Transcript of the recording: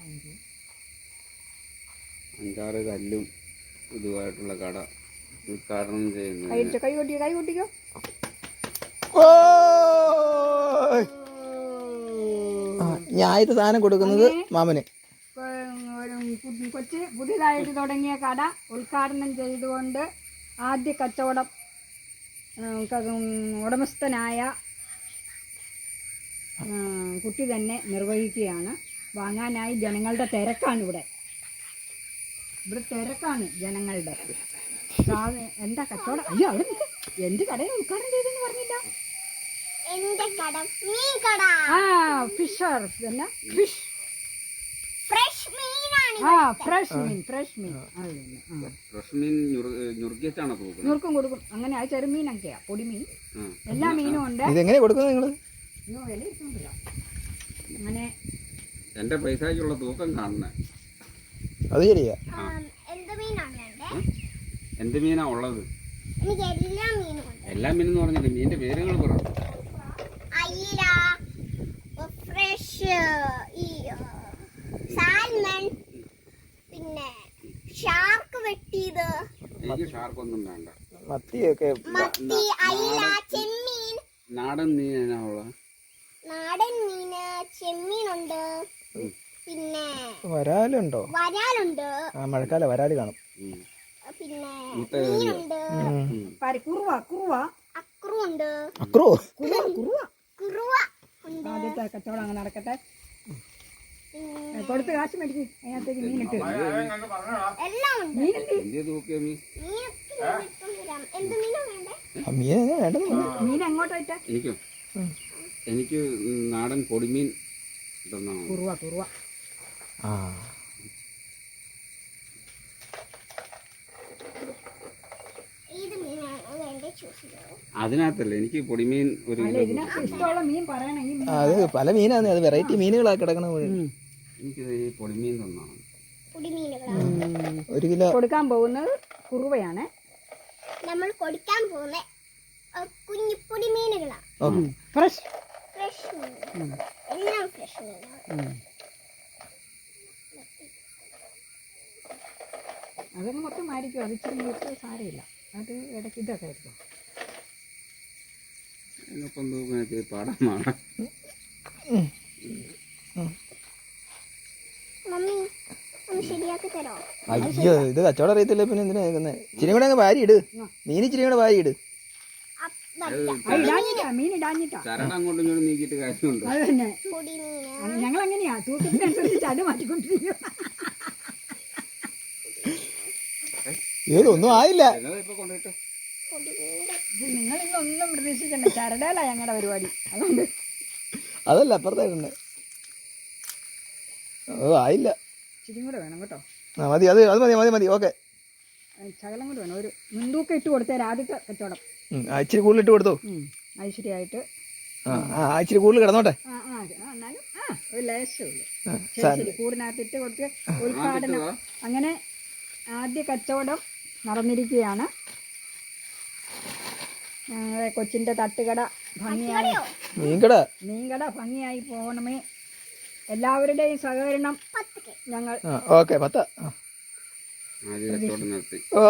5-6 കല്ലും ഇതുമായിട്ടുള്ള കട ഉദ്ഘാടനം ചെയ്യുന്നു. കൈ കൊട്ടിക്കോ. ഞായറ് സാധനം കൊടുക്കുന്നത് മാമന്. കൊച്ചു പുതിയതായിട്ട് തുടങ്ങിയ കട ഉദ്ഘാടനം ചെയ്തുകൊണ്ട് ആദ്യ കച്ചവടം ഉടമസ്ഥനായ കുട്ടി തന്നെ നിർവഹിക്കുകയാണ്. വാങ്ങാനായി ജനങ്ങളുടെ തിരക്കാണ് ഇവിടെ തിരക്കാണ് ജനങ്ങളുടെ. എന്താ കച്ചവടം? അയ്യോ അവിടെ നിൽക്ക്. എന്ത് കടയിൽ ഉദ്ഘാടനം ചെയ്തെന്ന് പറഞ്ഞില്ല. ആ ഫിഷർ എന്നാ ഫിഷ് ഫ്രഷ് മീൻ ഞുറുക്കും കൊടുക്കും. അങ്ങനെ ആ ചെറുമീനൊക്കെയാ, പൊടിമീൻ, എല്ലാ മീനും ഉണ്ട്. ഇതെങ്ങനെ കൊടുക്കുന്നത് നിങ്ങള്? അങ്ങനെ എന്റെ പൈസക്കുള്ള തൂക്കം കാണണേ. അത് ശരിയാ. എന്ത് മീനാ ഉള്ളത്? എല്ലാ മീനെന്ന് പറഞ്ഞില്ല, മീനിന്റെ പേരുകൾ പറ. അയില, ഫ്രഷ്, സാൽമൺ, പിന്നെ ഷാർക്ക് വെട്ടിയത്. എനിക്ക് ഷാർക്കൊന്നും വേണ്ട. മത്തിയൊക്കെ. മത്തി, അയില, ചെമ്മീൻ. നാടൻ മീൻ എന്നാ ഉള്ളത്? നാടൻ മീന്, ചെമ്മീനുണ്ട്, പിന്നെ വരാലുണ്ടോ? വരാലുണ്ട്. മഴക്കാലം വരാല് കാണും. പിന്നെ മീനുണ്ട്, അക്രുണ്ട്. അക്രോ കുറുവ ഉണ്ട്. ആദ്യത്തെ കച്ചവടം അങ്ങനെ നടക്കട്ടെ. കൊടുത്ത് കാശ് മേടിക്കും. അതിനകത്തേക്ക് മീനിട്ട് എല്ലാം ഉണ്ട്. മീൻ എങ്ങോട്ടാ ഇട്ട? എനിക്ക് നാടൻ പൊടിമീൻ. കുറുവ. അതിനകത്തല്ലേ എനിക്ക് പൊടിമീൻ. ഒരു ഇഷ്ടമുള്ള മീൻ പറയണേ. അത് പല മീനാണ്, അത് വെറൈറ്റി മീനുകളാ കിടക്കണ. എനിക്ക് ഈ പൊടിമീൻ തന്നാണ്. 1 കിലോ കൊടുക്കാൻ പോകുന്നത് കുറുവയാണ്. നമ്മൾ കൊടുക്കാൻ പോകുന്ന കുഞ്ഞു പൊടിമീനുകളാണ്. ഫ്രഷ് എല്ലാം ഫ്രഷ് മീനുകൾ. അതൊക്കെ മൊത്തം ആയിരിക്കും. അത് ഇച്ചിരി സാരമില്ല. അത് ഇടയ്ക്ക് ഇതൊക്കെ ആയിരിക്കും. അതിനൊപ്പം തൂക്കുന്നൊക്കെ പാടമാണ്. മമ്മി ഒന്ന് ശരിയാക്കി തരോ? അയ്യോ, ഇത് കച്ചവടം അറിയത്തില്ല. പിന്നെ എന്തിനാ കേൾക്കുന്നത്? ഇച്ചിരി കൂടെ അങ്ങ് വാരി ഇട്. മീൻ ഇച്ചിരി കൂടെ വാരി ഇട്. മീൻ ഇടാഞ്ഞിട്ടാ. ചരട് അങ്ങോട്ടും ഇങ്ങോട്ടും നീക്കിയിട്ട് കാര്യമുണ്ട്. അത് തന്നെ ഞങ്ങൾ അങ്ങനെയാ, തൂക്കത്തിനനുസരിച്ച് ചട് മാറ്റിക്കൊണ്ടിരിക്കും. ഏതൊന്നും ആയില്ല. നിങ്ങൾ ഇന്നൊന്നും പ്രതീക്ഷിക്കണ്ട. ചരടല്ല ഞങ്ങളുടെ പരിപാടി. അതുകൊണ്ട് അതല്ല അപ്പുറത്തായിട്ടുണ്ട്. ആയില്ല. ഇച്ചിരി കൂടെ വേണം കേട്ടോ. മതി. അത് മതി. ഓക്കെ, ശകലം കൂടെ വേണം. ഒരു മുൻതൂക്കം ഇട്ട് കൊടുത്തേരാ ആദ്യത്തെ കച്ചവടം. ഇച്ചിരി കൂടുതൽ ഇട്ട് കൊടുത്തു. ഐശ്വര്യമായിട്ട് ഇച്ചിരി കൂടുതൽ കിടന്നോട്ടെ. എന്നാലും ഒരു ലേശമുള്ളൂ. ശരി, കൂടിനകത്ത് ഇട്ട് കൊടുത്ത് ഉദ്ഘാടനം. അങ്ങനെ ആദ്യ കച്ചവടം നടന്നിരിക്കുകയാണ്. ഞങ്ങളുടെ കൊച്ചിൻ്റെ തട്ടുകട ഭംഗിയായി, മീൻകട ഭംഗിയായി പോകണമേ. എല്ലാവരുടെയും സഹകരണം ഞങ്ങൾ. ഓക്കെ 10. ആദ്യ കച്ചവടം നടത്തി. ഓ